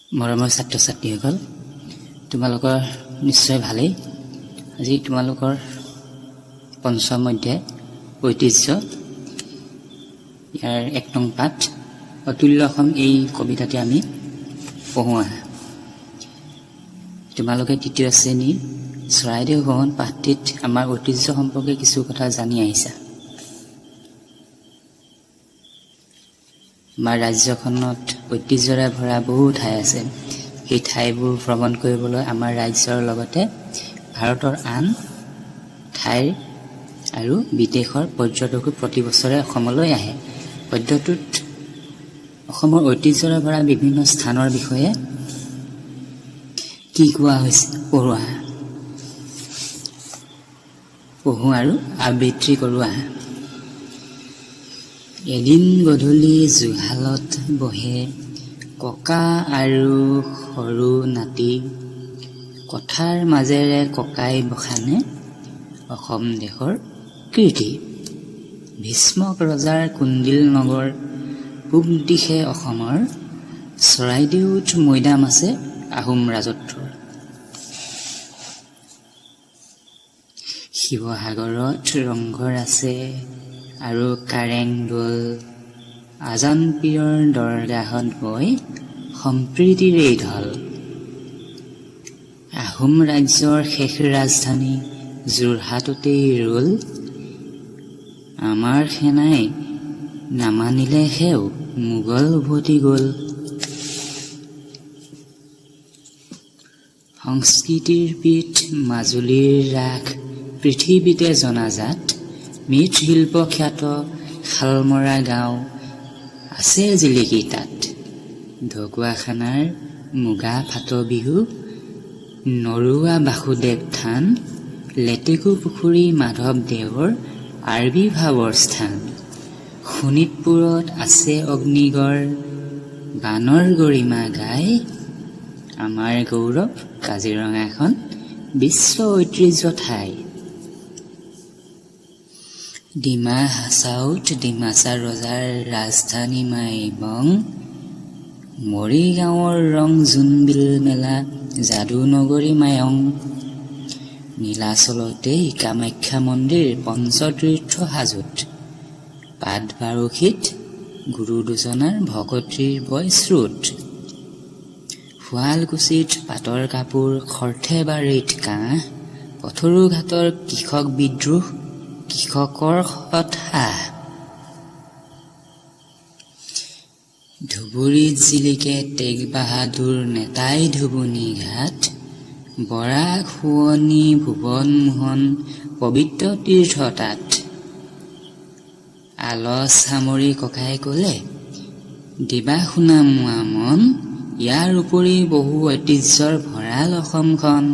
মৰমৰ ছাত্ৰ ছাত্ৰীসকল, তোমালোকৰ নিশ্চয় ভালেই। আজি তোমালোকৰ পঞ্চম অধ্যায় ঐতিহ্য ইয়াৰ ১ নং পাঠ অতুল্য অসম এই কবিতাটি আমি পঢ়োঁ। তোমালোকে তৃতীয় শ্ৰেণীৰ চৰাইদেউ ভ্ৰমণ পাঠটিত আমাৰ ঐতিহ্য সম্পৰ্কে কিছু কথা জানি আহিছা। আমাৰ ৰাজ্যখনত ঐতিহ্যৰে ভৰা বহু ঠাই আছে। সেই ঠাইবোৰ ভ্ৰমণ কৰিবলৈ আমাৰ ৰাজ্যৰ লগতে ভাৰতৰ আন ঠাইৰ আৰু বিদেশৰ পৰ্যটকো প্ৰতি বছৰে অসমলৈ আহে। পদ্যটোত অসমৰ ঐতিহ্যৰে ভৰা বিভিন্ন স্থানৰ বিষয়ে কি কোৱা হৈছে পঢ়োঁ আৰু আবৃত্তি কৰোঁ। এদিন গধূলি জুহালত বহে ককা আৰু সৰু নাতি, কথাৰ মাজেৰে ককাই বখানে অসম দেশৰ কীৰ্তি। ভীষ্মক ৰজাৰ কুণ্ডিল নগৰ, পূব দিশে অসমৰ, চৰাইদেউত মৈদাম আছে আহোম ৰাজত্বৰ। শিৱসাগৰত ৰংঘৰ আছে আৰু কাৰেং দৌল, আজান পীৰৰ দৰগাহত বৈ সম্প্ৰীতিৰেই ঢল। আহোম ৰাজ্যৰ শেষ ৰাজধানী যোৰহাটতেই ৰল, আমাৰ সেনাই নামানিলে সেও মোগল উভতি গ'ল। সংস্কৃতিৰ পীঠ মাজুলীৰ ৰাস পৃথিৱীতে জনাজাত, মৃৎশিল্প খ্যাত শালমৰা গাঁও আছে জিলিকি তাত। ঢকুৱাখানাৰ মুগা ফাট বিহু, নৰুৱা বাসুদেৱ থান, লেটেকু পুখুৰী মাধৱদেৱৰ আবিৰ্ভাৱৰ স্থান। শোণিতপুৰত আছে অগ্নিগড়, বানৰ গৰিমা গাই, আমাৰ গৌৰৱ কাজিৰঙাখন বিশ্ব ঐতিহ্য ঠাই। ডিমা হাছাওত ডিমাছা ৰজাৰ ৰাজধানী মাইবং, মৰিগাঁৱৰ ৰং জোনবিল মেলা যাদু নগৰী মায়ং। নীলাচলতেই কামাখ্যা মন্দিৰ পঞ্চতীৰ্থ সাজোত, পাটবাৰুষিত গুৰু দুজনাৰ ভকতিৰ বয় স্ৰোত। শুৱালকুছিত পাটৰ কাপোৰ, সৰ্থেবাৰীত কাঁহ, পথৰুঘাটৰ কৃষক বিদ্ৰোহ, কৃষকৰ হতাশ। ধুবুৰীত জিলিকে তেগ বাহাদুৰ নেতাই ধুবুনী ঘাট, বৰাক শুৱনি ভুৱন মোহন পবিত্ৰ তীৰ্থ তাত। আলচ সামৰি ককাই ক'লে দিবা শুনা মোৱা মন, ইয়াৰ উপৰি বহু ঐতিহ্যৰ ভঁৰাল অসমখন।